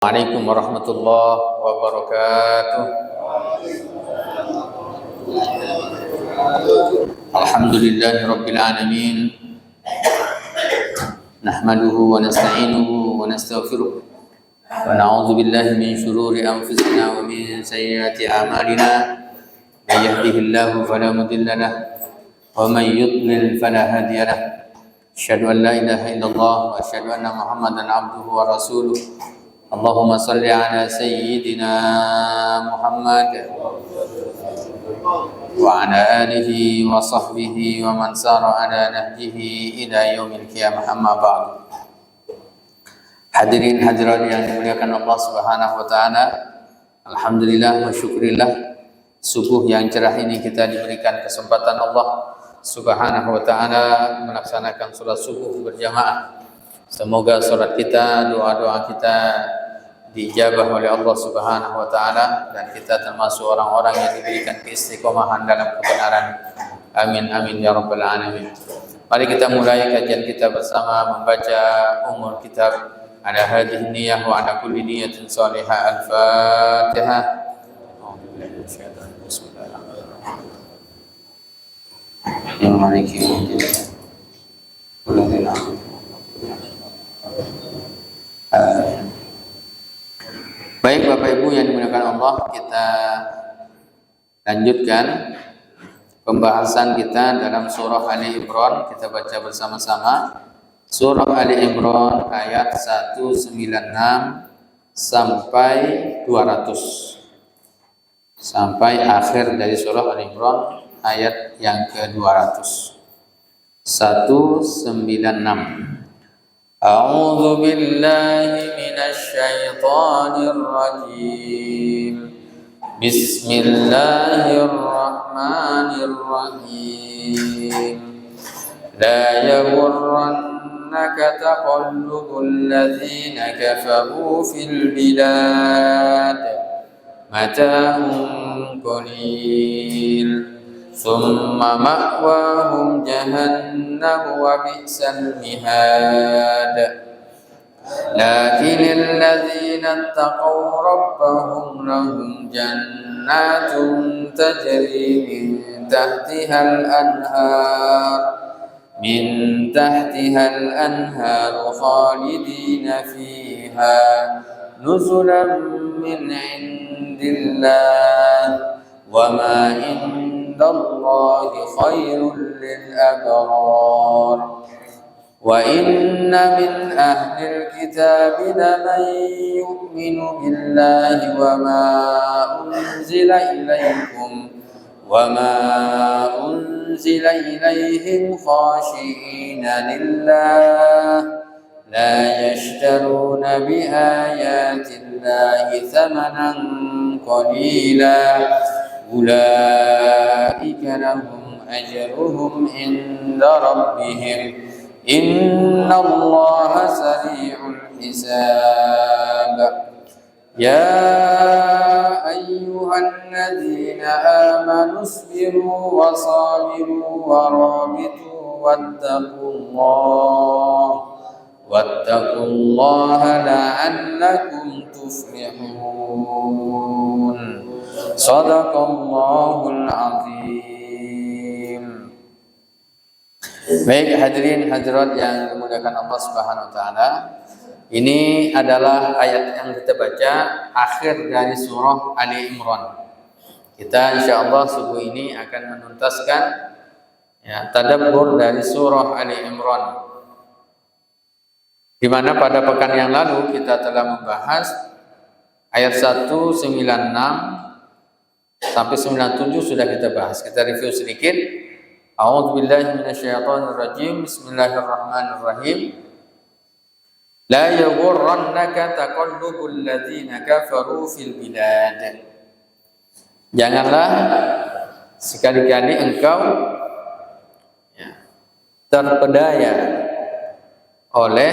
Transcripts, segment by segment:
Assalamualaikum warahmatullahi wabarakatuh. Alhamdulillahi rabbil alamin. Nahmaduhu wa nasta'inuhu wa nastaghfiruh. Wa na'udzu billahi min shururi anfusina wa min sayyiati a'malina. May yahdihillahu fala mudilla lahu wa may yudlil fala hadiya lahu. Asyhadu an la ilaha illallah wa asyhadu anna Muhammadan abduhu wa rasuluh. Allahumma salli ala sayyidina Muhammad wa ala alihi wa sahbihi wa man sara ala nahjihi ila yaumil qiyamah, amma ba'du. Hadirin hadirat yang dimuliakan Allah Subhanahu wa taala, alhamdulillah wa syukrillah, subuh yang cerah ini kita diberikan kesempatan Allah Subhanahu wa taala melaksanakan salat subuh berjamaah. Semoga salat kita, doa-doa kita dijabah oleh Allah Subhanahu wa taala dan kita termasuk orang-orang yang diberikan keistiqomahan dalam kebenaran. Amin amin ya rabbal alamin. Mari kita mulai kajian kita bersama membaca umul kitab ala hadhihi niyyah wa ala kulli niyyatin salihah. Al-Fatihah. Baik Bapak Ibu yang dimuliakan Allah, kita lanjutkan pembahasan kita dalam surah Ali Imran. Kita baca bersama-sama surah Ali Imran ayat 196 sampai 200, sampai akhir dari surah Ali Imran ayat yang ke-200. 196. A'udzu billahi minasy syaithanir rajim. Bismillahirrahmanirrahim. La yaghurrannaka taqallubul ladzina kafaru fil bilad. Mata'un qalil. ثم مأواهم جهنم وبئس المهاد لكن الذين اتقوا ربهم لهم جنات تجري من تحتها الأنهار خالدين فيها نزلا من عند الله وما عند الله خير للأبرار وإن من أهل الكتاب لمن يؤمن بالله وما أنزل إليهم خاشعين لله لا يشترون بآيات الله ثمنا قليلا أولئك لهم أجرهم عند ربهم إن الله سريع الحساب يا أيها الذين آمنوا اصبروا وصابروا ورابطوا واتقوا الله لعلكم تفلحون. Shadaqallahul azim. Baik hadirin hadirat yang dimuliakan Allah Subhanahu wa taala, ini adalah ayat yang kita baca akhir dari surah Ali Imran. Kita insyaallah subuh ini akan menuntaskan tadabbur dari surah Ali Imran, di mana pada pekan yang lalu kita telah membahas ayat 196 sampai 97 sudah kita bahas. Kita review sedikit. A'udzu billahi minasyaitonir rajim. Bismillahirrahmanirrahim. La yaghurrannaka taqallubul ladzina kafaru fil bilad. Janganlah sekali-kali engkau terpedaya oleh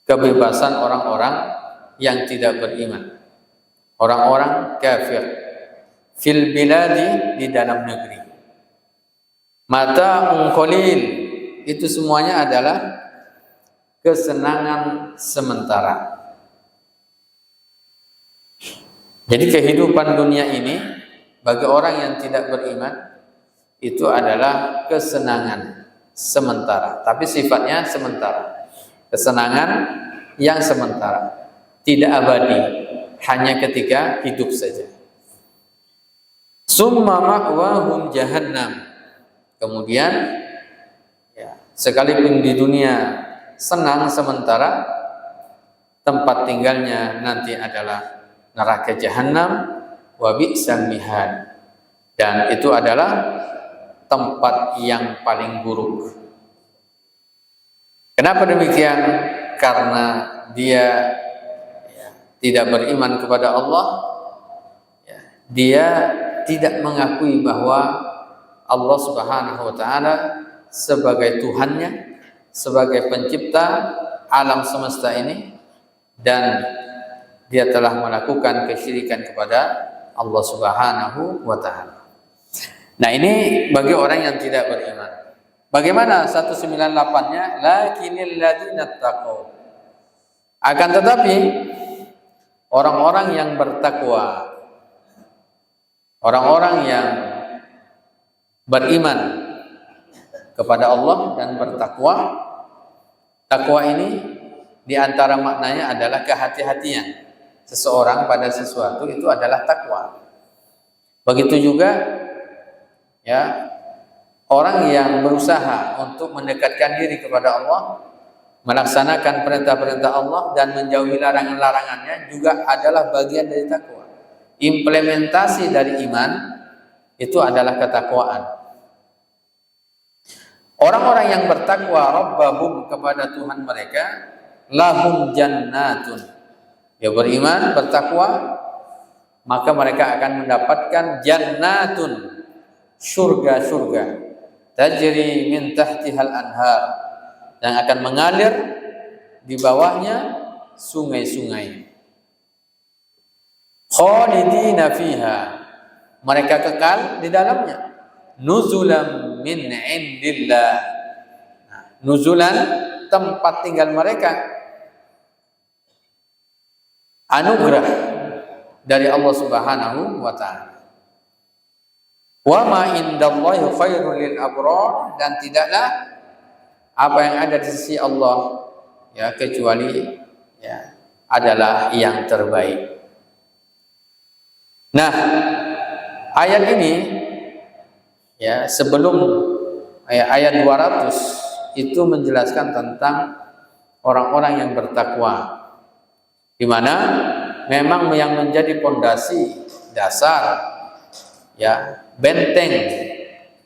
kebebasan orang-orang yang tidak beriman, orang-orang kafir. Fil biladi, di dalam negeri. Mata'un qalil, itu semuanya adalah kesenangan sementara. Jadi kehidupan dunia ini bagi orang yang tidak beriman itu adalah kesenangan sementara, tapi sifatnya sementara. Kesenangan yang sementara, tidak abadi, hanya ketika hidup saja. Summa ma'wahum jahannam. Kemudian sekalipun di dunia senang sementara, tempat tinggalnya nanti adalah neraka jahanam, wa bi'sal mihad, dan itu adalah tempat yang paling buruk. Kenapa demikian? Karena dia tidak beriman kepada Allah, dia tidak mengakui bahwa Allah Subhanahu wa taala sebagai Tuhannya, sebagai pencipta alam semesta ini, dan dia telah melakukan kesyirikan kepada Allah Subhanahu wa taala. Nah, ini bagi orang yang tidak beriman. Bagaimana 198-nya? Lakinil ladzina taqaw. Akan tetapi orang-orang yang bertakwa, orang-orang yang beriman kepada Allah dan bertakwa, takwa ini di antara maknanya adalah kehati-hatian seseorang pada sesuatu, itu adalah takwa. Begitu juga orang yang berusaha untuk mendekatkan diri kepada Allah, melaksanakan perintah-perintah Allah dan menjauhi larangan-larangannya juga adalah bagian dari takwa. Implementasi dari iman itu adalah ketakwaan. Orang-orang yang bertakwa rabbahum kepada Tuhan mereka, lahum jannatun. Dia beriman, bertakwa, maka mereka akan mendapatkan jannatun, surga-surga, tajri min tahtihal anhar, yang akan mengalir di bawahnya sungai-sungai. Khalidina fiha, mereka kekal di dalamnya. Nuzulam min indillah. Nuzulan, tempat tinggal mereka, anugerah dari Allah Subhanahu wa taala. Wa ma indallahi khairul lil abrar, dan tidaklah apa yang ada di sisi Allah kecuali adalah yang terbaik. Nah, ayat ini sebelum ayat 200 itu menjelaskan tentang orang-orang yang bertakwa, di mana memang yang menjadi pondasi dasar, benteng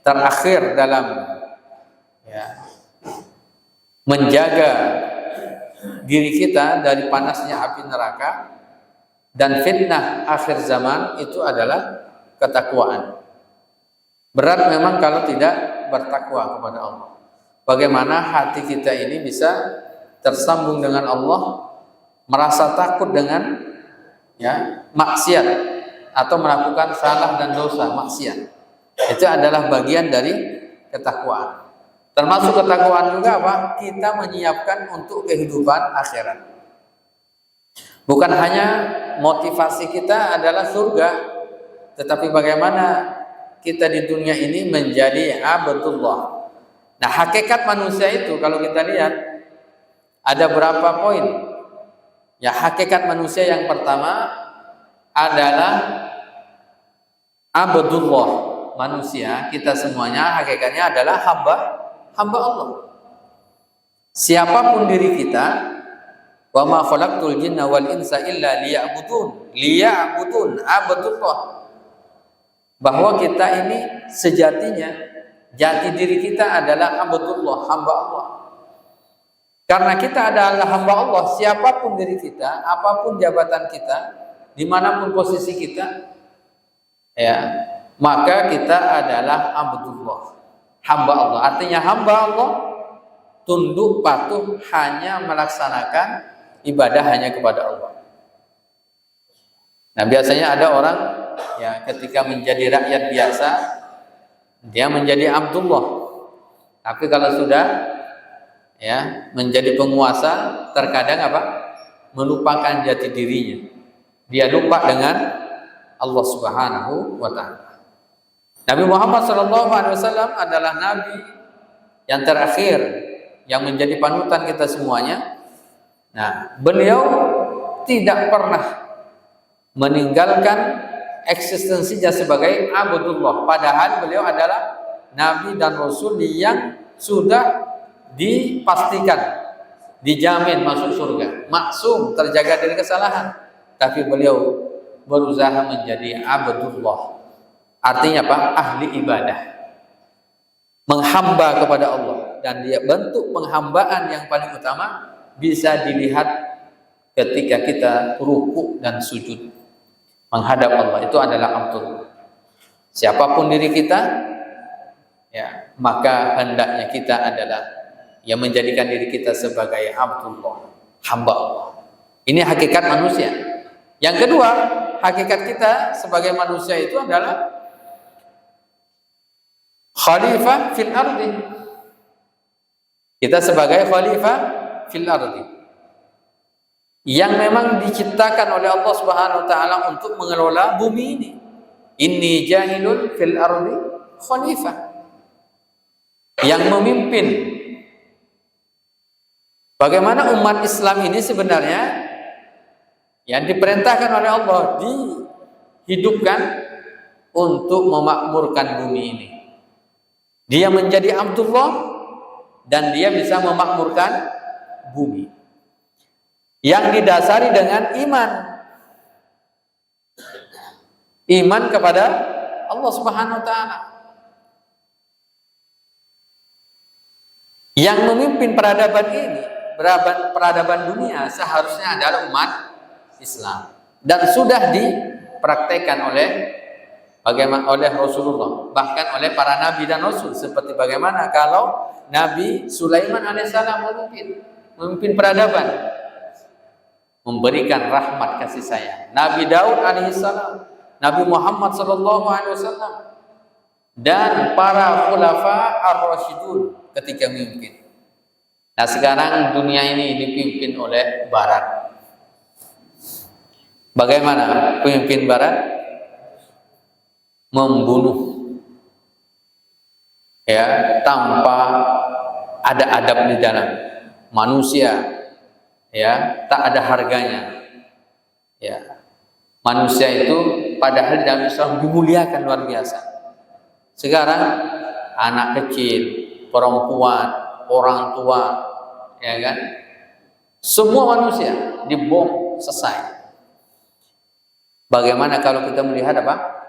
terakhir dalam menjaga diri kita dari panasnya api neraka dan fitnah akhir zaman, itu adalah ketakwaan. Berat memang kalau tidak bertakwa kepada Allah. Bagaimana hati kita ini bisa tersambung dengan Allah, merasa takut dengan maksiat atau melakukan salah dan dosa maksiat. Itu adalah bagian dari ketakwaan. Termasuk ketakwaan juga apa? Kita menyiapkan untuk kehidupan akhirat. Bukan hanya motivasi kita adalah surga, tetapi bagaimana kita di dunia ini menjadi abdullah. Nah, hakikat manusia itu kalau kita lihat ada berapa poin. Hakikat manusia yang pertama adalah abdullah. Manusia, kita semuanya hakikatnya adalah hamba Allah. Siapapun diri kita, wa ma khalaqtul jinna wal insa illa liya'budun abdullah. Bahwa kita ini sejatinya, jati diri kita adalah abdullah, hamba Allah. Karena kita adalah hamba Allah, siapapun diri kita, apapun jabatan kita, dimanapun posisi kita, maka kita adalah abdullah, hamba Allah. Artinya hamba Allah tunduk patuh hanya melaksanakan ibadah hanya kepada Allah. Nah, biasanya ada orang ketika menjadi rakyat biasa dia menjadi abdullah, tapi kalau sudah menjadi penguasa terkadang melupakan jati dirinya. Dia lupa dengan Allah Subhanahu wa taala. Nabi Muhammad SAW adalah nabi yang terakhir yang menjadi panutan kita semuanya. Nah, beliau tidak pernah meninggalkan eksistensinya sebagai abdullah, padahal beliau adalah nabi dan rasul yang sudah dipastikan dijamin masuk surga, maksum, terjaga dari kesalahan, tapi beliau berusaha menjadi abdullah. Artinya apa? Ahli ibadah, menghamba kepada Allah. Dan dia bentuk penghambaan yang paling utama bisa dilihat ketika kita ruku dan sujud menghadap Allah, itu adalah abdullah. Siapapun diri kita, ya, maka hendaknya kita adalah yang menjadikan diri kita sebagai abdullah, hamba Allah. Ini hakikat manusia. Yang kedua, hakikat kita sebagai manusia itu adalah khalifah fil ardi. Kita sebagai khalifah fil ardi yang memang diciptakan oleh Allah Subhanahu wa taala untuk mengelola bumi ini. Inni jahilun fil ardi khalifah, yang memimpin. Bagaimana umat Islam ini sebenarnya yang diperintahkan oleh Allah dihidupkan untuk memakmurkan bumi ini. Dia menjadi abdullah dan dia bisa memakmurkan bumi yang didasari dengan iman kepada Allah Subhanahu wa taala. Yang memimpin peradaban ini, peradaban dunia, seharusnya adalah umat Islam, dan sudah dipraktekkan oleh Rasulullah, bahkan oleh para nabi dan rasul. Seperti bagaimana kalau Nabi Sulaiman alaihissalam memimpin peradaban, memberikan rahmat kasih sayang. Nabi Daud alaihissalam, Nabi Muhammad sallallahu alaihi wasallam, dan para khulafa ar-rasyidun ketika memimpin. Nah, sekarang dunia ini dipimpin oleh Barat. Bagaimana pemimpin Barat? Membunuh, ya, tanpa ada adab di dalam. Manusia, ya, tak ada harganya, ya. Manusia itu padahal di dalam Islam dimuliakan luar biasa. Sekarang anak kecil, perempuan, orang tua, ya kan, semua manusia dibom selesai. Bagaimana kalau kita melihat apa?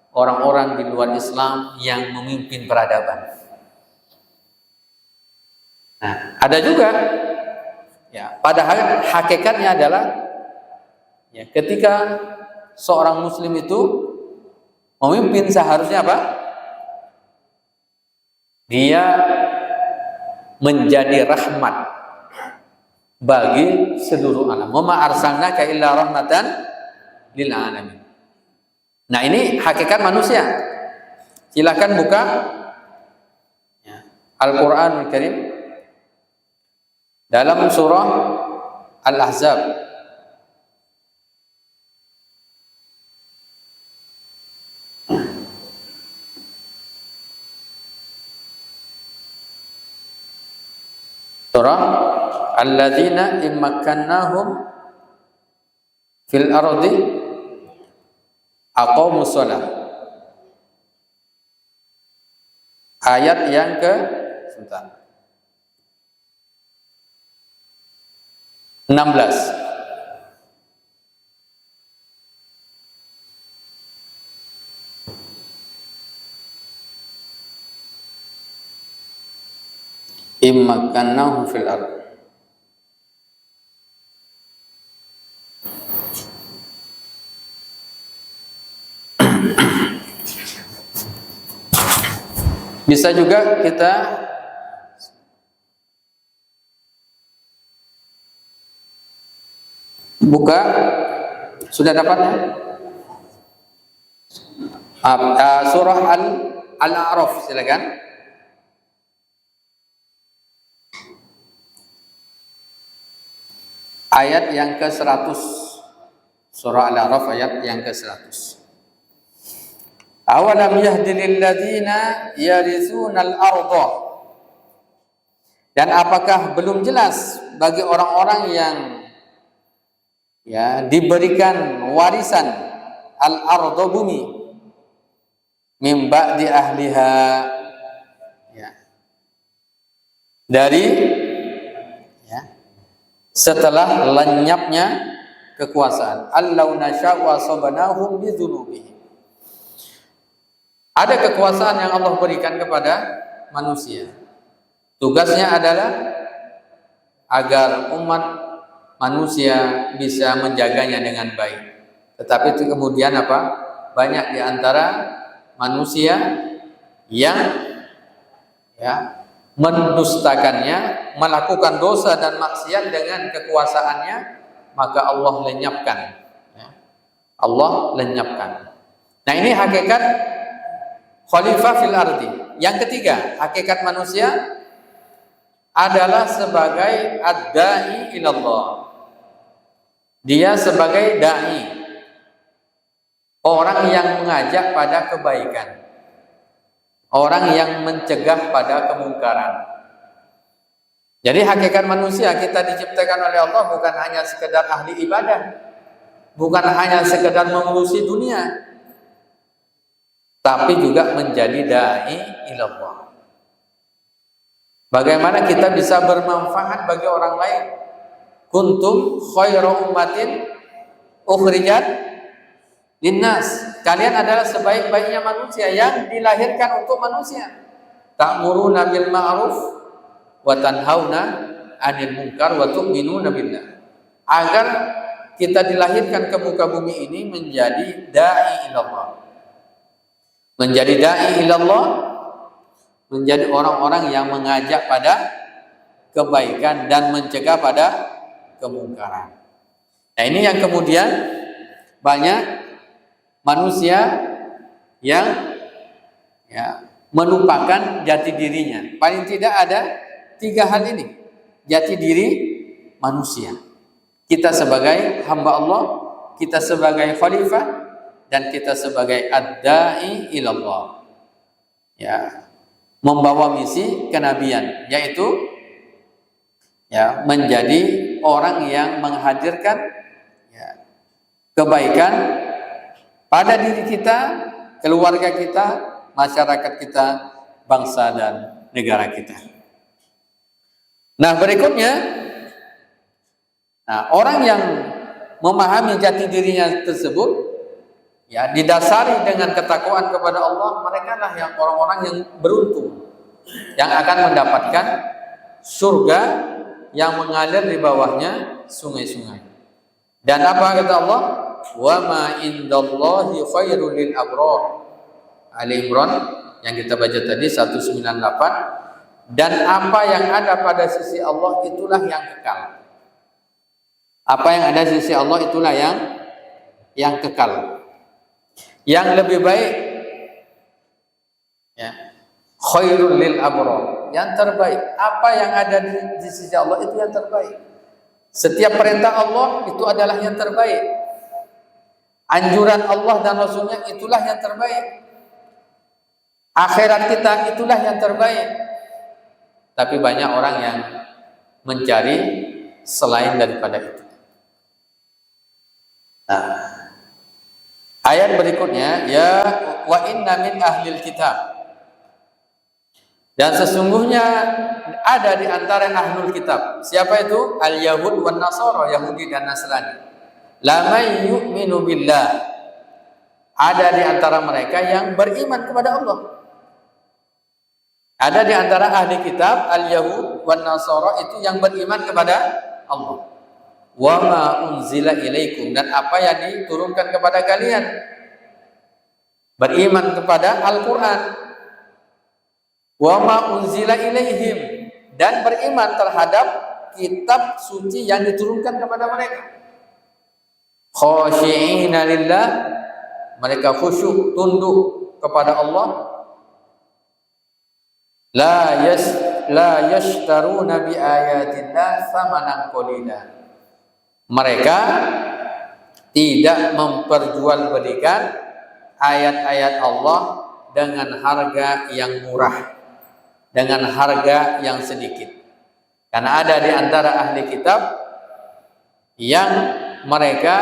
Orang-orang di luar Islam yang memimpin peradaban. Nah, ada juga, ya, padahal hakikatnya adalah, ya, ketika seorang muslim itu memimpin seharusnya apa? Dia menjadi rahmat bagi seluruh alam. Wa ma arsalnaka illa rahmatan lil alamin. Nah, ini hakikat manusia. Silakan buka, ya, Al-Qur'anul Karim dalam surah Al-Ahzab. Surah Alladzina immakkannahum fil ardi aqamus shalah. Ayat yang ke 16. Immakkannahum fil ardh. Bisa juga kita buka, sudah dapatnya? Surah Al-A'raf, silakan. Ayat yang ke-100. Surah Al-A'raf ayat yang ke-100. Awalam yahdi lil ladzina yaritsunal ardha. Dan apakah belum jelas bagi orang-orang yang diberikan warisan al-ardha bumi min ba'di ahliha, dari setelah lenyapnya kekuasaan. Allau nasya'u asabanahum bidzunubihim. Ada kekuasaan yang Allah berikan kepada manusia. Tugasnya adalah agar umat manusia bisa menjaganya dengan baik. Tetapi itu kemudian apa? Banyak di antara manusia yang mendustakannya, melakukan dosa dan maksiat dengan kekuasaannya, maka Allah lenyapkan. Allah lenyapkan. Nah, ini hakikat khalifah fil ardi. Yang ketiga, hakikat manusia adalah sebagai ad-da'i ilallah. Dia sebagai dai, orang yang mengajak pada kebaikan, orang yang mencegah pada kemungkaran. Jadi hakikat manusia, kita diciptakan oleh Allah bukan hanya sekedar ahli ibadah, bukan hanya sekedar mengurusi dunia, tapi juga menjadi dai ilallah. Bagaimana kita bisa bermanfaat bagi orang lain? Kuntum khairu ummatin ukhrijat linnas. Kalian adalah sebaik-baiknya manusia yang dilahirkan untuk manusia. Ta'muruna bil ma'ruf wa tanhauna 'anil munkar wa tu'minuna billah. Agar kita dilahirkan ke muka bumi ini menjadi dai ilallah. Menjadi dai ilallah, menjadi orang-orang yang mengajak pada kebaikan dan mencegah pada kemungkaran. Nah, ini yang kemudian banyak manusia yang melupakan jati dirinya. Paling tidak ada 3 hal ini. Jati diri manusia. Kita sebagai hamba Allah, kita sebagai khalifah, dan kita sebagai ad-da'i ilallah. Membawa misi kenabian, yaitu menjadi orang yang menghadirkan kebaikan pada diri kita, keluarga kita, masyarakat kita, bangsa dan negara kita. Nah, berikutnya, orang yang memahami jati dirinya tersebut didasari dengan ketakwaan kepada Allah, mereka lah yang orang-orang yang beruntung, yang akan mendapatkan surga yang mengalir di bawahnya sungai-sungai. Dan apa kata Allah? Wa ma indallahi khairul lil abrar. Ali Imran yang kita baca tadi 198. Dan apa yang ada pada sisi Allah itulah yang kekal. Apa yang ada di sisi Allah itulah yang kekal. Yang lebih baik, khairul lil abrar, yang terbaik. Apa yang ada di sisi Allah itu yang terbaik. Setiap perintah Allah itu adalah yang terbaik. Anjuran Allah dan Rasulnya itulah yang terbaik. Akhirat kita itulah yang terbaik. Tapi banyak orang yang mencari selain daripada itu. Ayat berikutnya, wa inna min ahlil kitab. Dan sesungguhnya ada di antara ahlul kitab. Siapa itu? Al-Yahud wan Nasara, Yahudi dan Nasrani. La may yu'minu billah. Ada di antara mereka yang beriman kepada Allah. Ada di antara ahli kitab, Al-Yahud wan Nasara itu yang beriman kepada Allah. Wa ma unzila ilaikum, dan apa yang diturunkan kepada kalian. Beriman kepada Al-Quran. Wa ma unzila ilaihim, dan beriman terhadap kitab suci yang diturunkan kepada mereka. Khashi'ina lillah, mereka khusyuk tunduk kepada Allah. La yashtaruna bi ayatillah thamanan qalila. Mereka tidak memperjualbelikan ayat-ayat Allah dengan harga yang murah, dengan harga yang sedikit. Karena ada di antara ahli kitab yang mereka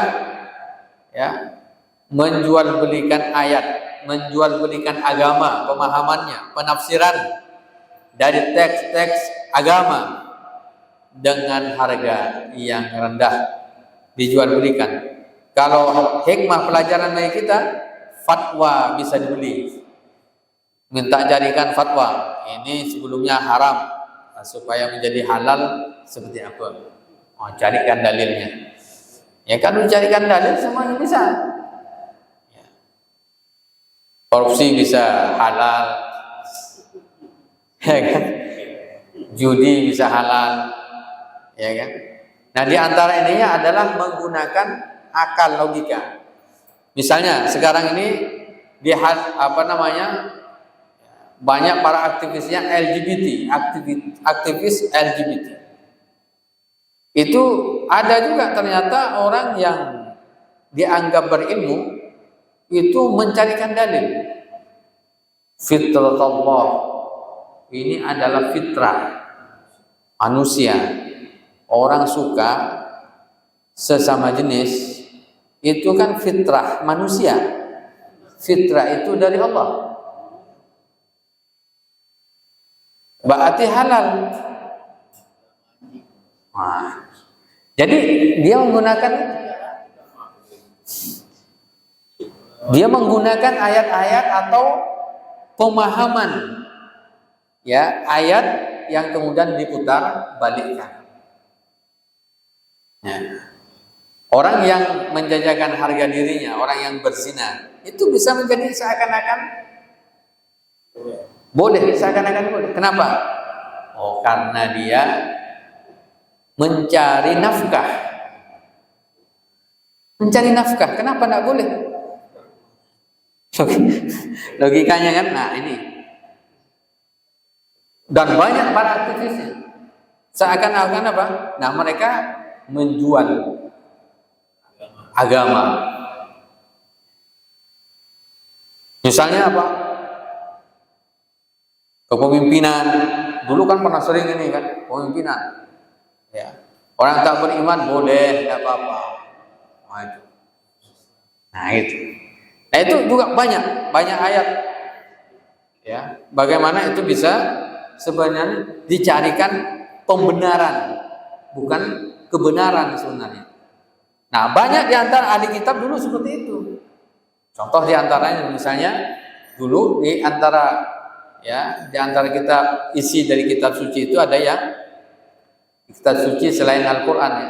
ya menjual belikan ayat, menjual belikan agama, pemahamannya, penafsiran dari teks-teks agama dengan harga yang rendah, dijual belikan. Kalau hikmah pelajaran bagi kita, fatwa bisa dibeli. Minta jadikan fatwa, ini sebelumnya haram, supaya menjadi halal seperti apa? Oh, carikan dalilnya. Ya kan, carikan dalil semuanya bisa. Ya. Korupsi bisa halal, ya kan? Judi bisa halal, ya kan? Nah, di antara ininya adalah menggunakan akal, logika. Misalnya sekarang ini banyak para aktivisnya LGBT, aktivis LGBT. Itu ada juga ternyata orang yang dianggap berilmu itu mencarikan dalil. Fitratullah, ini adalah fitrah manusia. Orang suka sesama jenis itu kan fitrah manusia. Fitrah itu dari Allah, berarti halal. Nah, jadi dia menggunakan ayat-ayat atau pemahaman ya ayat yang kemudian diputar balikkan. Ya. Orang yang menjajakan harga dirinya, orang yang berzina, itu bisa menjadi seakan-akan boleh, seakan-akan boleh. Kenapa? Oh, karena dia mencari nafkah. Mencari nafkah, kenapa tidak boleh? Logikanya kan, nah ini. Dan banyak para aktivisnya seakan-akan apa? Nah, mereka menjual agama. Misalnya apa? Kepemimpinan. Dulu kan pernah sering ini kan, kepemimpinan. Ya. Orang tak beriman boleh, tidak apa-apa. Nah itu juga banyak ayat. Ya, bagaimana itu bisa sebenarnya dicarikan pembenaran, bukan kebenaran sebenarnya. Nah, banyak di antara ahli kitab dulu seperti itu. Contoh di antaranya misalnya dulu di antara kitab isi dari kitab suci itu ada yang kitab suci selain Al-Qur'an ya,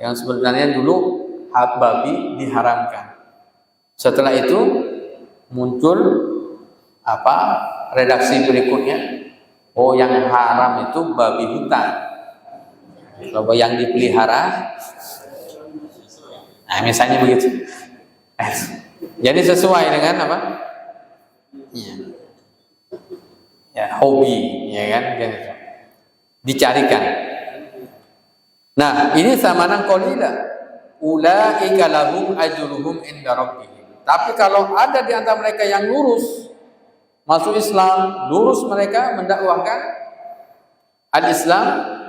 yang sebenarnya dulu hak babi diharamkan. Setelah itu muncul redaksi berikutnya, oh yang haram itu babi hutan. Kalau yang dipelihara, nah misalnya begitu. Jadi sesuai dengan apa? Ya, hobi, ya kan? Dicarikan. Nah, ini samanan qalila. Ulaika lahum ajruhum inda rabbihim. Tapi kalau ada di antara mereka yang lurus masuk Islam, lurus mereka mendakwahkan al-Islam,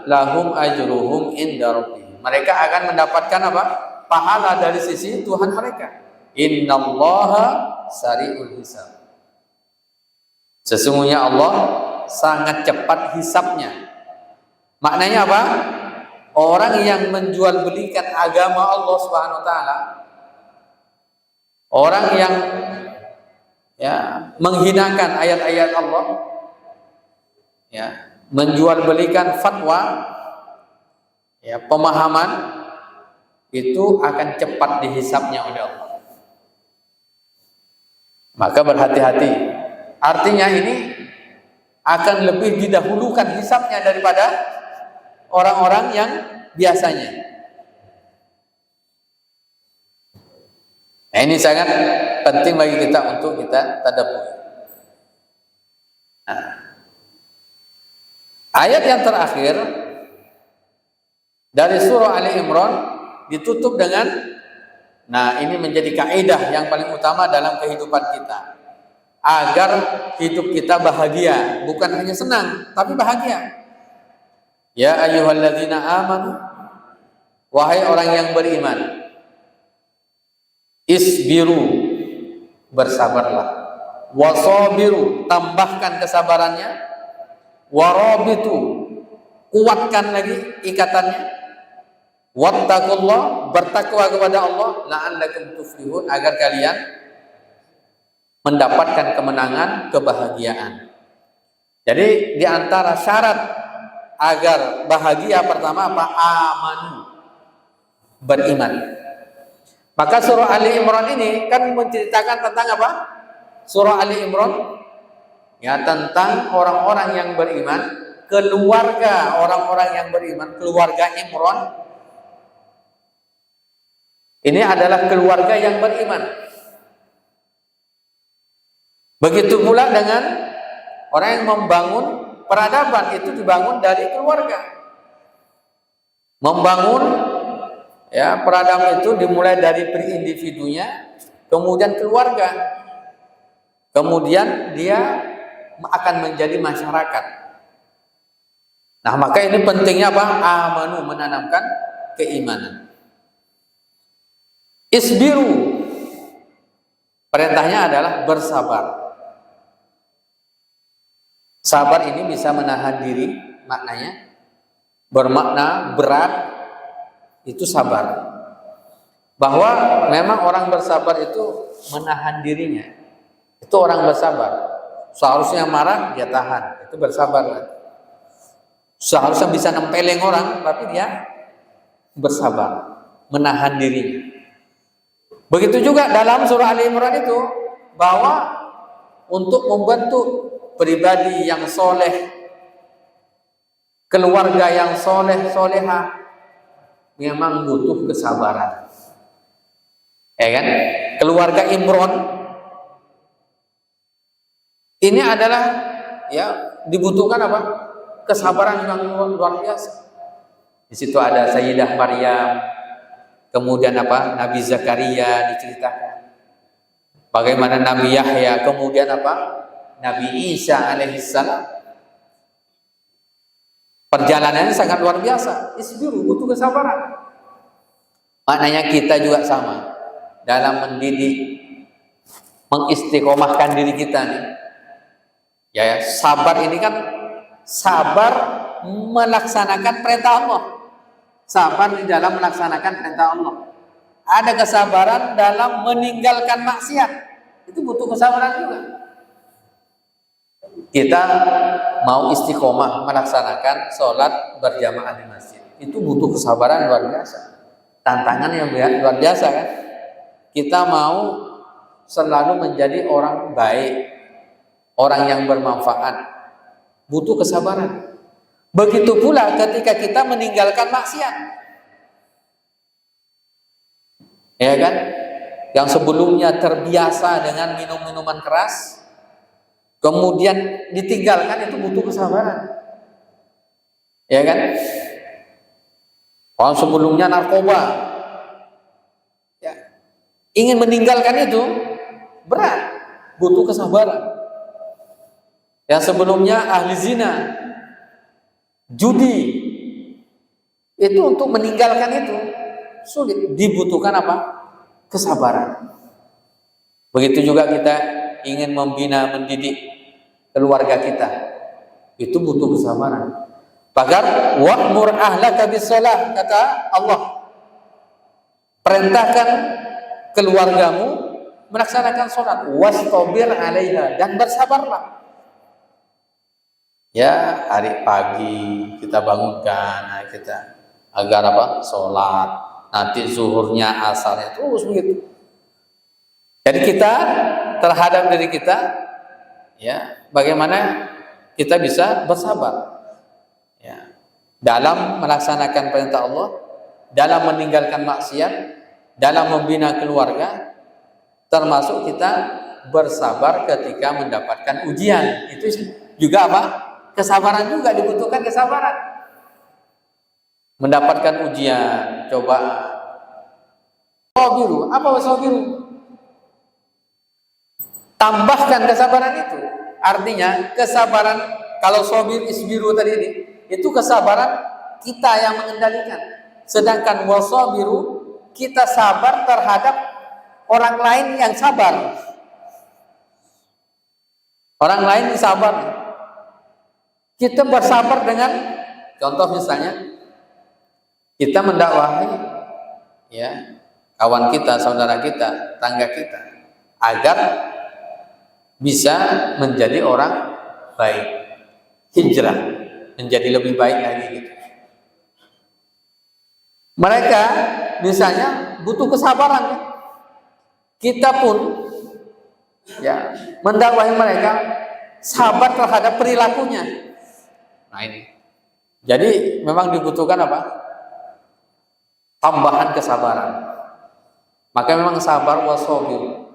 lahum ajruhum inda rabbihim. Mereka akan mendapatkan apa? Pahala dari sisi Tuhan mereka. Innallaha sari'ul hisab. Sesungguhnya Allah sangat cepat hisabnya. Maknanya apa? Orang yang menjual belikan agama Allah Subhanahu wa taala, orang yang menghinakan ayat-ayat Allah, menjual belikan fatwa, pemahaman, itu akan cepat dihisapnya oleh Allah. Maka berhati-hati. Artinya ini akan lebih didahulukan hisapnya daripada orang-orang yang biasanya. Nah, ini sangat penting bagi kita untuk kita tadabbur. Nah, ayat yang terakhir dari surah Ali Imran ditutup dengan Nah, ini menjadi kaidah yang paling utama dalam kehidupan kita. Agar hidup kita bahagia, bukan hanya senang, tapi bahagia. Ya ayyuhalladzina amanu, wahai orang yang beriman, isbiru, bersabarlah, wasabiru, tambahkan kesabarannya, warabitu, kuatkan lagi ikatannya, wattaqullah, bertakwa kepada Allah, la'allakum tuflihun, agar kalian mendapatkan kemenangan, kebahagiaan. Jadi di antara syarat agar bahagia pertama apa? Amanu, beriman. Maka surah Ali Imran ini kan menceritakan tentang apa? Surah Ali Imran ya, tentang orang-orang yang beriman, keluarga orang-orang yang beriman, keluarga Imran. Ini adalah keluarga yang beriman. Begitu pula dengan orang yang membangun peradaban, itu dibangun dari keluarga. Membangun ya peradaban itu dimulai dari individunya, kemudian keluarga, kemudian dia akan menjadi masyarakat. Nah, maka ini pentingnya apa? Amanu, menanamkan keimanan. Isbiru, perintahnya adalah bersabar. Sabar ini bisa menahan diri, maknanya bermakna berat, itu sabar. Bahwa memang orang bersabar itu menahan dirinya, itu orang bersabar. Seharusnya marah, dia tahan, itu bersabar. Seharusnya bisa nempeleng orang, tapi dia bersabar, menahan dirinya. Begitu juga dalam surah Ali Imran itu, bahwa untuk membentuk pribadi yang soleh, keluarga yang soleh, soleha, memang butuh kesabaran. Ya kan? Keluarga Imran ini adalah ya dibutuhkan apa? Kesabaran yang luar biasa. Di situ ada Sayyidah Maryam, kemudian apa? Nabi Zakaria diceritakan. Bagaimana Nabi Yahya, kemudian apa? Nabi Isa alaihissalam. Perjalanannya sangat luar biasa. Isbiru, butuh kesabaran. Maknanya kita juga sama dalam mendidik, mengistiqomahkan diri kita nih. Ya, sabar ini kan sabar melaksanakan perintah Allah. Sabar di dalam melaksanakan perintah Allah. Ada kesabaran dalam meninggalkan maksiat. Itu butuh kesabaran juga. Kita mau istiqomah melaksanakan sholat berjamaah di masjid, itu butuh kesabaran luar biasa, tantangan yang luar biasa kan. Kita mau selalu menjadi orang baik, orang yang bermanfaat, butuh kesabaran. Begitu pula ketika kita meninggalkan maksiat, ya kan, yang sebelumnya terbiasa dengan minum-minuman keras, kemudian ditinggalkan, itu butuh kesabaran. Ya kan? Orang sebelumnya narkoba, ya, ingin meninggalkan itu berat, butuh kesabaran. Yang sebelumnya ahli zina, judi, itu untuk meninggalkan itu sulit, dibutuhkan apa? Kesabaran. Begitu juga kita ingin membina, mendidik keluarga kita, itu butuh kesabaran. Bahkan wa'mur ahlaka bis-shalah, kata Allah, perintahkan keluargamu melaksanakan sholat, wastabir 'alaiha, dan bersabarlah. Ya, hari pagi kita bangunkan kita agar apa? Sholat, nanti zuhurnya, asarnya, terus begitu. Jadi kita terhadap diri kita, ya, bagaimana kita bisa bersabar, ya, dalam melaksanakan perintah Allah, dalam meninggalkan maksiat, dalam membina keluarga, termasuk kita bersabar ketika mendapatkan ujian. Itu juga apa? Kesabaran juga, dibutuhkan kesabaran. Mendapatkan ujian, cobaan. wasabiru. Apa wasabiru? Tambahkan kesabaran itu. Artinya kesabaran, kalau sabir isbiru tadi ini, itu kesabaran kita yang mengendalikan. Sedangkan wasabiru, kita sabar terhadap orang lain yang sabar. Orang lain yang sabar. Kita bersabar dengan, contoh misalnya, kita mendakwahi ya kawan kita, saudara kita, tangga kita, agar bisa menjadi orang baik, hijrah, menjadi lebih baik lagi gitu. Mereka misalnya butuh kesabaran. Kita pun ya mendakwahi mereka sabar terhadap perilakunya. Nah ini. Jadi memang dibutuhkan apa? Tambahan kesabaran. Maka memang sabar wasabir.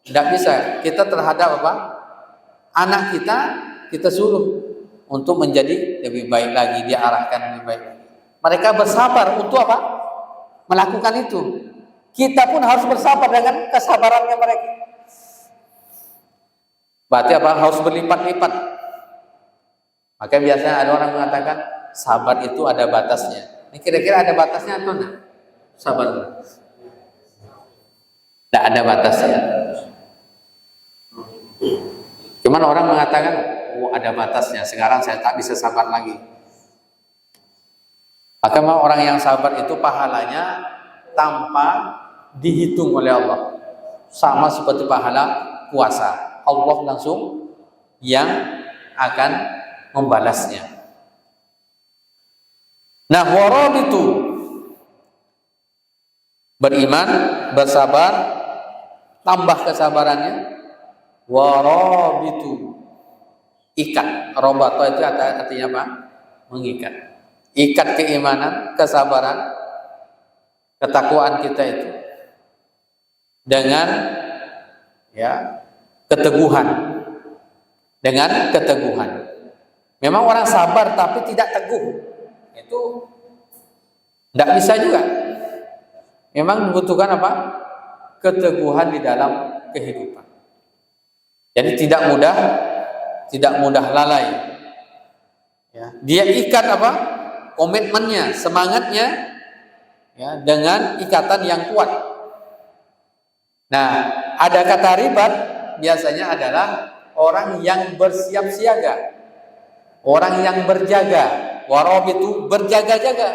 Tidak bisa kita terhadap apa? Anak kita suruh untuk menjadi lebih baik lagi, diarahkan lebih baik lagi. Mereka bersabar untuk apa? Melakukan itu. Kita pun harus bersabar dengan kesabarannya mereka. Berarti apa? Harus berlipat-lipat. Maka biasanya ada orang mengatakan sabar itu ada batasnya. Ini kira-kira ada batasnya atau enggak? Sabar. Tidak ada batasnya. Cuman orang mengatakan, oh ada batasnya. Sekarang saya tak bisa sabar lagi. Maka orang yang sabar itu pahalanya tanpa dihitung oleh Allah, sama seperti pahala puasa. Allah langsung yang akan membalasnya. Nah, warabitu, beriman, bersabar, tambah kesabarannya. Warabitu, ikat. Robato itu artinya apa? Mengikat. Ikat keimanan, kesabaran, ketakwaan kita itu dengan ya keteguhan. Dengan keteguhan. Memang orang sabar tapi tidak teguh, itu tidak bisa juga. Memang membutuhkan apa? Keteguhan di dalam kehidupan. Jadi tidak mudah lalai. Ya, dia ikat apa? Komitmennya, semangatnya ya, dengan ikatan yang kuat. Nah, ada kata ribat biasanya adalah orang yang bersiap siaga, orang yang berjaga. Warab itu berjaga-jaga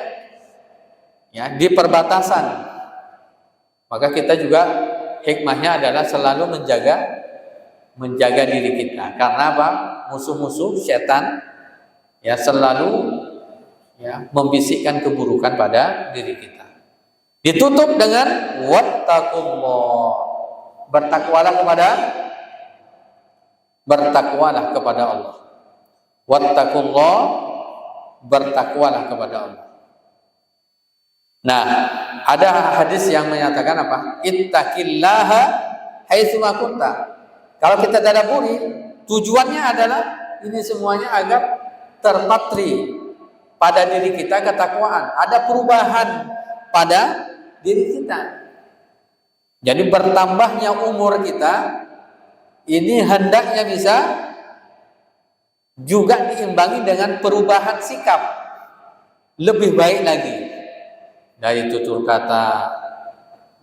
ya, di perbatasan. Maka kita juga hikmahnya adalah selalu menjaga diri kita. Karena apa? Musuh-musuh setan ya selalu ya membisikkan keburukan pada diri kita. Ditutup dengan wattaqullah. Bertakwalah kepada Allah. Wattaqullah, bertakwalah kepada Allah. Nah, ada hadis yang menyatakan apa? Ittaqillaha haitsu ma kunta. Kalau kita tadabburi, tujuannya adalah ini semuanya agar terpatri pada diri kita ketakwaan, ada perubahan pada diri kita. Jadi bertambahnya umur kita ini hendaknya bisa juga diimbangi dengan perubahan sikap lebih baik lagi, dari tutur kata,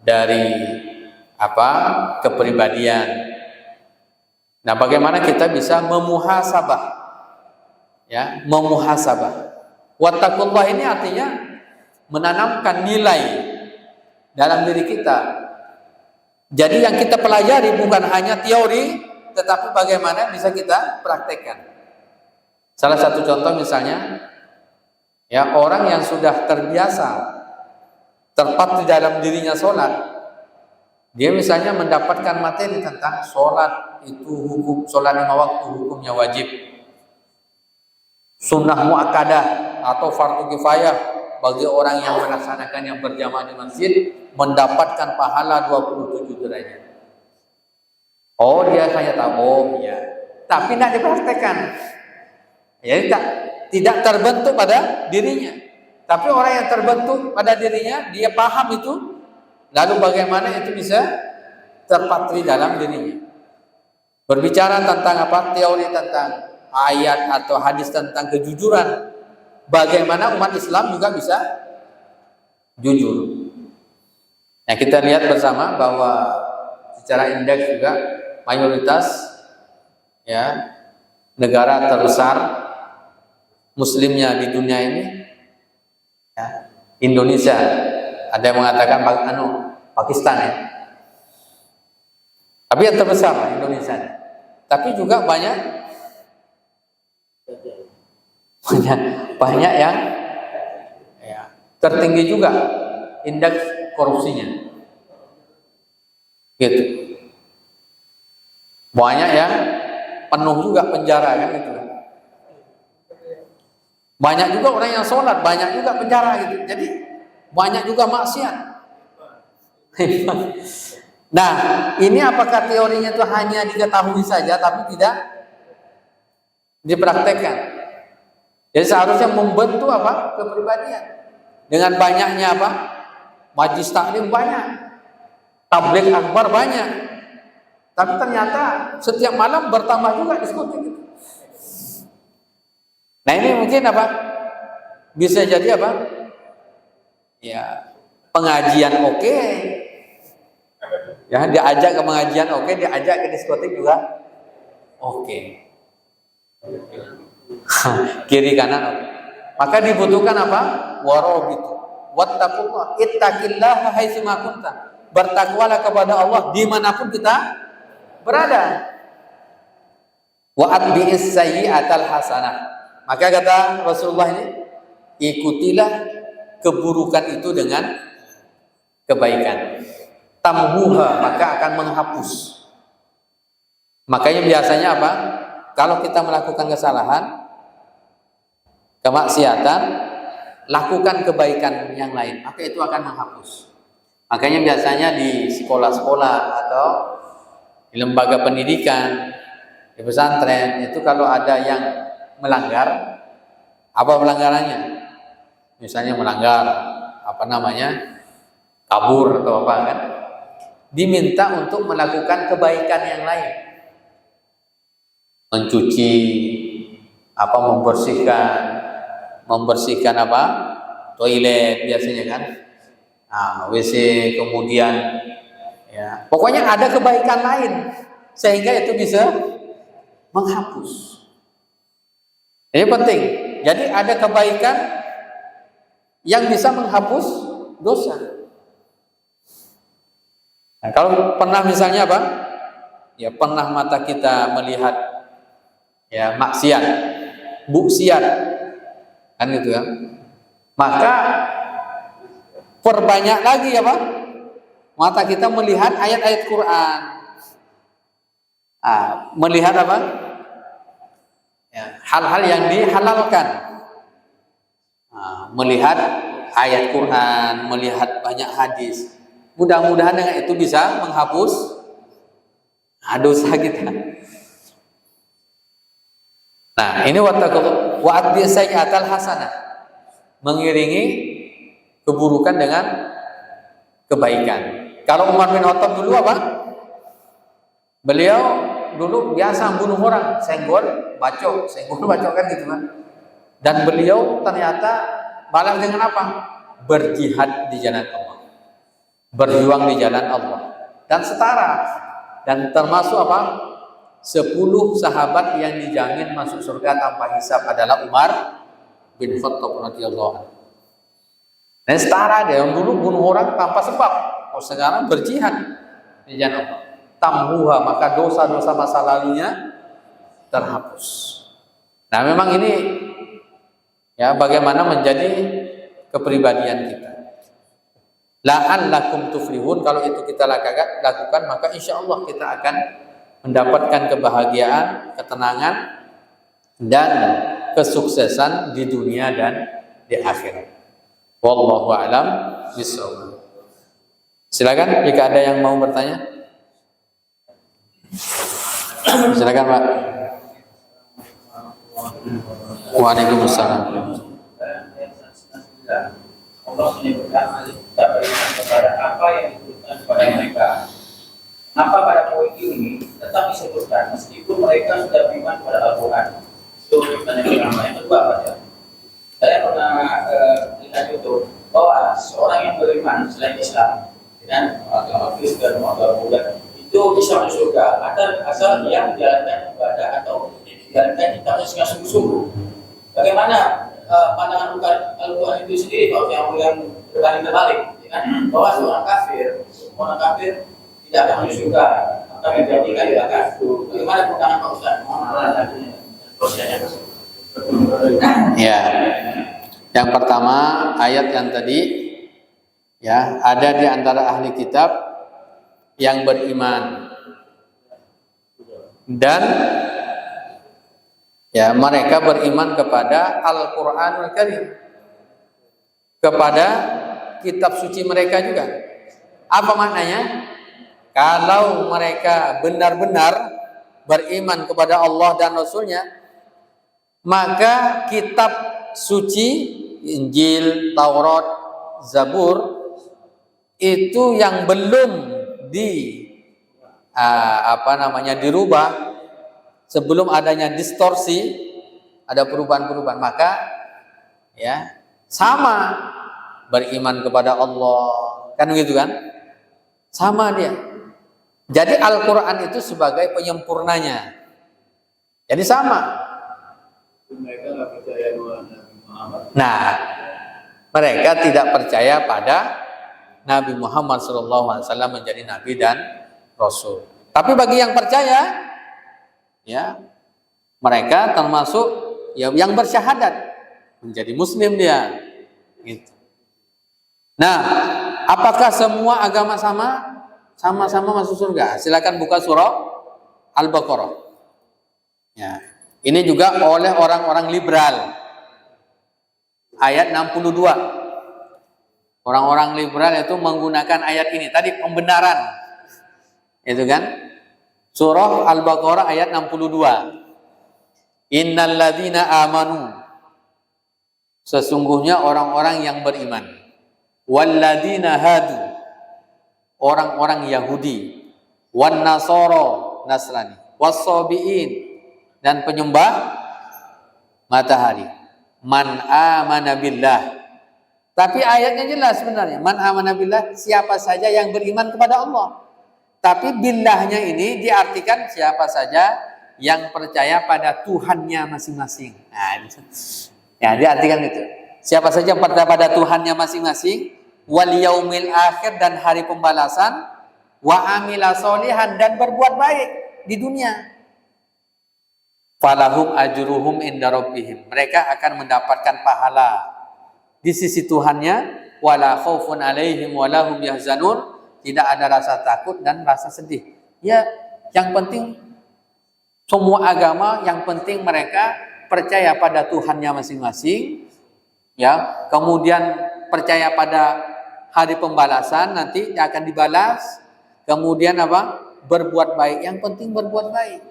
dari apa? Kepribadian. Nah, bagaimana kita bisa memuhasabah? Ya, memuhasabah. Wattaqullah ini artinya menanamkan nilai dalam diri kita. Jadi yang kita pelajari bukan hanya teori, tetapi bagaimana bisa kita praktekkan. Salah satu contoh misalnya, ya orang yang sudah terbiasa terpatri dalam dirinya sholat, dia misalnya mendapatkan materi tentang sholat itu hukum, sholat 5 waktu hukumnya wajib, sunnah muakkadah atau fardu kifayah bagi orang yang melaksanakan yang berjamaah di masjid mendapatkan pahala 27 derajat. Oh, dia hanya tahu, oh ya, tapi tidak dipraktekkan. Ya, tidak terbentuk pada dirinya. Tapi orang yang terbentuk pada dirinya, dia paham itu, Lalu bagaimana itu bisa terpatri dalam dirinya? Berbicara tentang apa? Teori tentang ayat atau hadis tentang kejujuran. Bagaimana umat Islam juga bisa jujur. Nah, kita lihat bersama bahwa secara indeks juga mayoritas ya negara terbesar muslimnya di dunia ini ya, Indonesia. Ada yang mengatakan Pakistan ya. Tapi yang terbesar Indonesia. Tapi juga banyak yang ya, tertinggi juga indeks korupsinya. Gitu. Banyak yang penuh juga penjara kan gitu. Banyak juga orang yang sholat, banyak juga penjara gitu. Jadi banyak juga maksiat. Nah, ini apakah teorinya itu hanya diketahui saja tapi tidak dipraktekkan? Jadi seharusnya membentuk apa? Kepribadian. Dengan banyaknya apa? Majlis taklim banyak, tabligh akbar banyak. Tapi ternyata setiap malam bertambah juga diskotik gitu. Nah, ini mungkin apa? Bisa jadi apa? Ya, pengajian oke. Ya, diajak ke pengajian oke, diajak ke diskotik juga oke. Kiri kanan oke. Maka dibutuhkan apa? Warabitu. Wattaqullah, ittaqillaha haitsu ma kunta. Bertakwalah kepada Allah dimanapun kita berada. Wa atbi'is sayyi'atal hasanah. Maka kata Rasulullah ini, ikutilah keburukan itu dengan kebaikan. Tamhuha, maka akan menghapus. Makanya biasanya apa? Kalau kita melakukan kesalahan, kemaksiatan, lakukan kebaikan yang lain, maka itu akan menghapus. Makanya biasanya di sekolah-sekolah atau di lembaga pendidikan, di pesantren, itu kalau ada yang melanggar, apa pelanggarannya? Misalnya melanggar, kabur atau apa kan? Diminta untuk melakukan kebaikan yang lain, mencuci, membersihkan apa? Toilet biasanya kan, WC, kemudian ya, pokoknya ada kebaikan lain sehingga itu bisa menghapus. Ini penting. Jadi ada kebaikan yang bisa menghapus dosa. Nah, kalau pernah misalnya apa? Ya pernah mata kita melihat ya maksiat, buksiat, kan gitu kan? Maka perbanyak lagi apa? Mata kita melihat ayat-ayat Quran, melihat apa? Ya, hal-hal yang dihalalkan, melihat ayat Quran, melihat banyak hadis. Mudah-mudahan dengan itu bisa menghapus dosa kita. Nah, ini wa'adbi sayyi'atal hasanah, mengiringi keburukan dengan kebaikan. Kalau Umar bin Khattab dulu apa? Beliau dulu biasa bunuh orang, senggol bacok kan gitu kan. Dan beliau ternyata balas dengan apa? Berjihad di jalan Allah, berjuang di jalan Allah, dan setara, dan termasuk apa? 10 sahabat yang dijamin masuk surga tanpa hisab adalah Umar bin Khattab radhiyallahu anhu. Dan setara dia yang dulu bunuh orang tanpa sebab, sekarang berjihad di jalan Allah. Tamhuha, maka dosa-dosa masa lalunya terhapus. Nah, memang ini ya bagaimana menjadi kepribadian kita. La'allakum tuflihun, kalau itu kita lakukan maka insya Allah kita akan mendapatkan kebahagiaan, ketenangan, dan kesuksesan di dunia dan di akhirat. Wallahu a'lam bishawab. Silakan jika ada yang mau bertanya. Silakan Pak. Waalaikumsalam. Allah menyebutkan ahli kitab beriman kepada apa yang diturunkan kepada mereka. Kenapa pada poin ini tetap disebutkan meskipun mereka sudah beriman kepada Al-Quran? Itu yang pertama. Yang kedua saja, saya pernah lihat itu bahwa seorang yang beriman selain Islam dengan agama Kristen atau agama Buddha itu bisa masuk surga asal dia menjalankan ibadah atau menjalankan kitabnya dengan sungguh-sungguh. Bagaimana pandangan Al-Quran itu sendiri kalau yang berbanding terbalik, ya kan? Bahwa seorang kafir tidak akan masuk surga, akan menjadi kayu bakar. Bagaimana pandangan Pak Ustaz? Ya, yang pertama ayat yang tadi, ya, ada di antara ahli kitab yang beriman dan ya mereka beriman kepada Al-Qur'anul Karim, kepada kitab suci mereka juga. Apa maknanya? Kalau mereka benar-benar beriman kepada Allah dan Rasulnya, maka kitab suci Injil, Taurat, Zabur itu yang belum dirubah, sebelum adanya distorsi, ada perubahan-perubahan, maka ya sama beriman kepada Allah, kan begitu kan? Sama dia. Jadi Al-Quran itu sebagai penyempurnanya. Jadi sama. Mereka nggak percaya bahwa Nabi Muhammad. Nah, mereka tidak percaya pada Nabi Muhammad SAW menjadi Nabi dan Rasul. Tapi bagi yang percaya, ya mereka termasuk ya yang bersyahadat menjadi Muslim dia. Gitu. Nah, apakah semua agama sama-sama masuk surga? Silakan buka surah Al-Baqarah. Ya, ini juga oleh orang-orang liberal. Ayat 62. Orang-orang liberal itu menggunakan ayat ini. Tadi pembenaran. Itu kan? Surah Al-Baqarah ayat 62. Innalladzina amanu. Sesungguhnya orang-orang yang beriman. Walladzina hadu. Orang-orang Yahudi, wan nasoro, Nasrani, wassabiin, dan penyembah matahari. Man amana billah. Tapi ayatnya jelas sebenarnya. Man amana billah, siapa saja yang beriman kepada Allah. Tapi billahnya ini diartikan siapa saja yang percaya pada Tuhannya masing-masing. Nah, ya diartikan itu. Siapa saja yang percaya pada Tuhannya masing-masing, wal yaumil akhir, dan hari pembalasan, wa amila solihan, dan berbuat baik di dunia, falahum ajruhum inda rabbihim, mereka akan mendapatkan pahala di sisi Tuhannya, wala khaufun alaihim wala hum yahzanun, tidak ada rasa takut dan rasa sedih. Ya, yang penting semua agama, yang penting mereka percaya pada Tuhannya masing-masing, ya, kemudian percaya pada hari pembalasan, nanti akan dibalas, kemudian apa? Berbuat baik. Yang penting berbuat baik.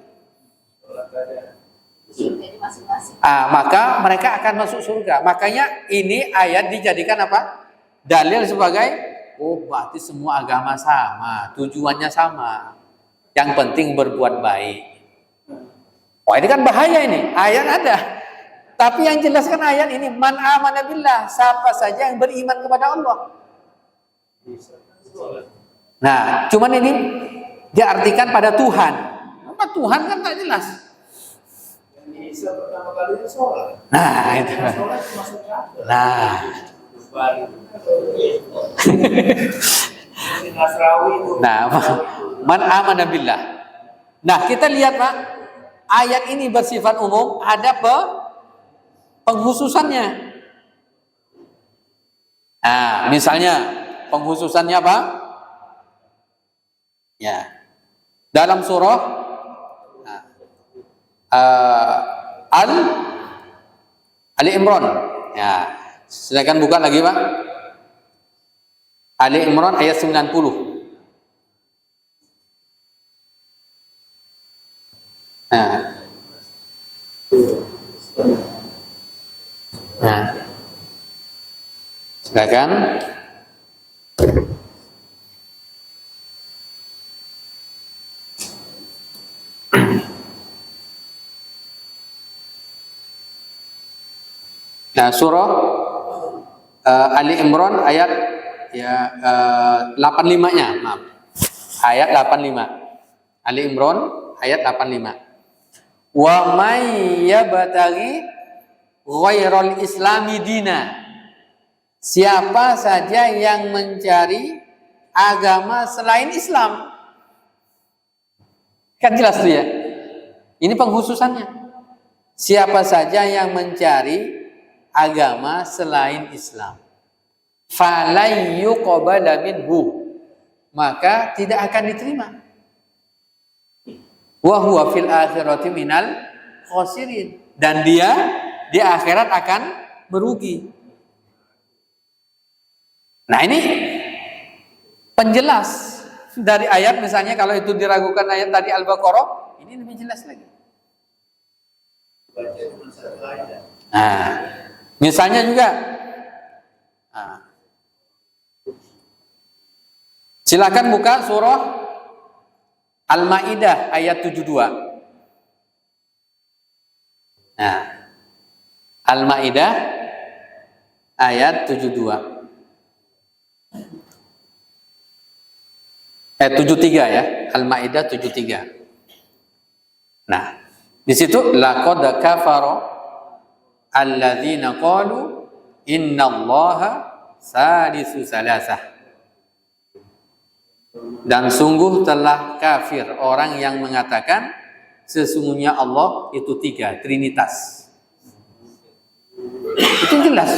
Maka mereka akan masuk surga. Makanya ini ayat dijadikan apa? Dalil sebagai, oh berarti semua agama sama, tujuannya sama. Yang penting berbuat baik. Wah, ini kan bahaya ini. Ayat ada. Tapi yang jelaskan ayat ini, man amana billah, siapa saja yang beriman kepada Allah. Nah, cuman ini diartikan pada Tuhan. Apa Tuhan kan tak jelas. Isa pertama kali itu sholat. Nah, itu. Nah. Nah, man amana billah. Nah, kita lihat Pak, ayat ini bersifat umum, ada penghususannya. Nah, misalnya penghususannya apa? Ya, dalam surah Ali Imran. Ya, silakan buka lagi Pak. Ali Imran ayat 90. Nah, Silakan. Nah, surah Ali Imran ayat 85-nya, maaf. Ayat 85. Ali Imran ayat 85. Wa may yabtaghi ghairal islami dina. Siapa saja yang mencari agama selain Islam. Kan jelas tuh ya. Ini pengkhususannya. Siapa saja yang mencari agama selain Islam, falai yuqbala minhu, maka tidak akan diterima. Wa huwa fil akhirati minal khasirin, dan dia di akhirat akan merugi. Nah, ini penjelas dari ayat, misalnya kalau itu diragukan ayat tadi Al-Baqarah, ini lebih jelas lagi. Nah, misalnya juga, silakan buka surah Al-Maidah ayat 72. Nah, Al-Maidah ayat 72. 73 ya, Al-Maidah 73. Nah, di situ laqad kafara alladzina qalu innallaha salisu salasah. Dan sungguh telah kafir orang yang mengatakan sesungguhnya Allah itu tiga, trinitas. Itu jelas.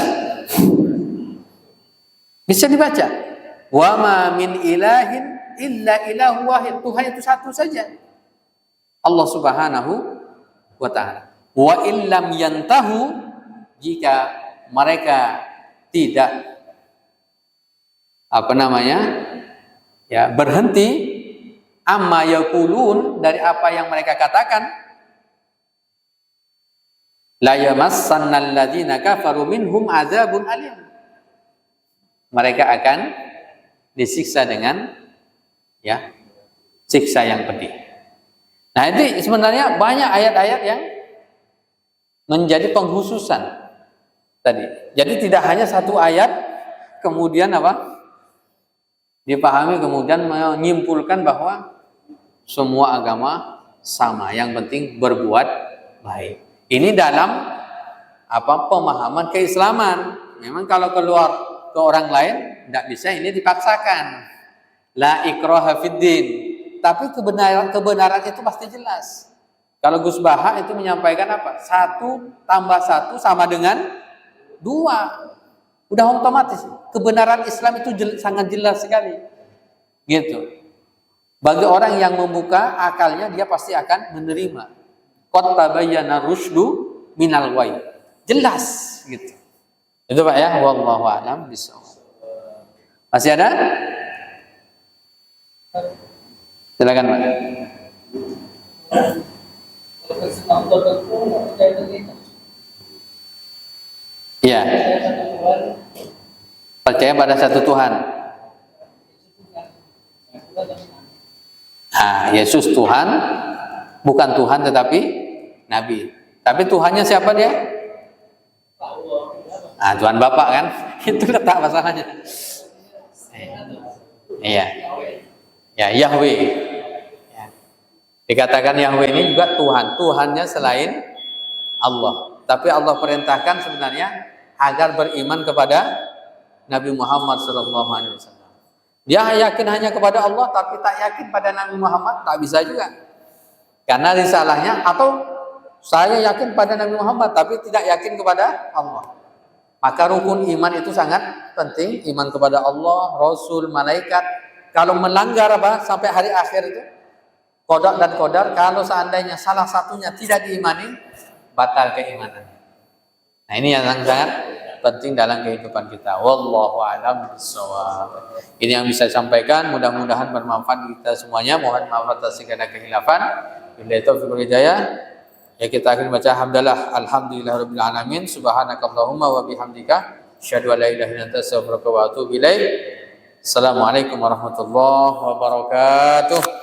Bisa dibaca. Wa ma min ilahin illa ilahu wahid. Tuhan itu satu saja. Allah Subhanahu wa ta'ala. Wa illam yantahu, jika mereka tidak berhenti amma yaqulun, dari apa yang mereka katakan, la yamassannal ladzina kafaru minhum adzabun alim, mereka akan disiksa dengan siksa yang pedih. Nah, itu sebenarnya banyak ayat-ayat yang menjadi pengkhususan tadi. Jadi tidak hanya satu ayat kemudian dipahami kemudian menyimpulkan bahwa semua agama sama, yang penting berbuat baik. Ini dalam pemahaman keislaman. Memang kalau keluar ke orang lain tidak bisa ini dipaksakan. La ikraha fiddin. Tapi kebenaran itu pasti jelas. Kalau Gus Baha itu menyampaikan 1 tambah 1 sama dengan 2. Udah otomatis. Kebenaran Islam itu sangat jelas sekali. Gitu. Bagi orang yang membuka akalnya, dia pasti akan menerima. Qad tabayyana rusydu minal ghayy. Jelas gitu. Itu Pak ya, wallahu a'lam bishawab. Masih ada? Silakan Pak. Iya. Percaya pada satu Tuhan. Yesus Tuhan, bukan Tuhan tetapi Nabi. Tapi Tuhannya siapa dia? Tuhan Bapak kan? Itu letak masalahnya. Iya. Ya, Yahweh. Ya. Dikatakan Yahweh ini juga Tuhan. Tuhannya selain Allah. Tapi Allah perintahkan sebenarnya agar beriman kepada Nabi Muhammad SAW. Dia yakin hanya kepada Allah, tapi tak yakin pada Nabi Muhammad, tak bisa juga. Karena risalahnya, atau saya yakin pada Nabi Muhammad, tapi tidak yakin kepada Allah. Maka rukun iman itu sangat penting. Iman kepada Allah, Rasul, malaikat. Kalau melanggar sampai hari akhir itu, qada dan qadar, kalau seandainya salah satunya tidak diimani, batal keimanan. Nah, ini yang sangat penting dalam kehidupan kita. Wallahu a'lam bishawab. Ini yang bisa saya sampaikan, mudah-mudahan bermanfaat kita semuanya. Mohon maaf atas segala kehilafan. Billahi taufiq wal hidayah. Ya, kita akan baca hamdalah alhamdulillahirabbil alamin. Subhanakallahumma wa bihamdika Asyhadu an la ilaha illa anta astaghfiruka wa atubu ilaik. Assalamualaikum warahmatullahi wabarakatuh.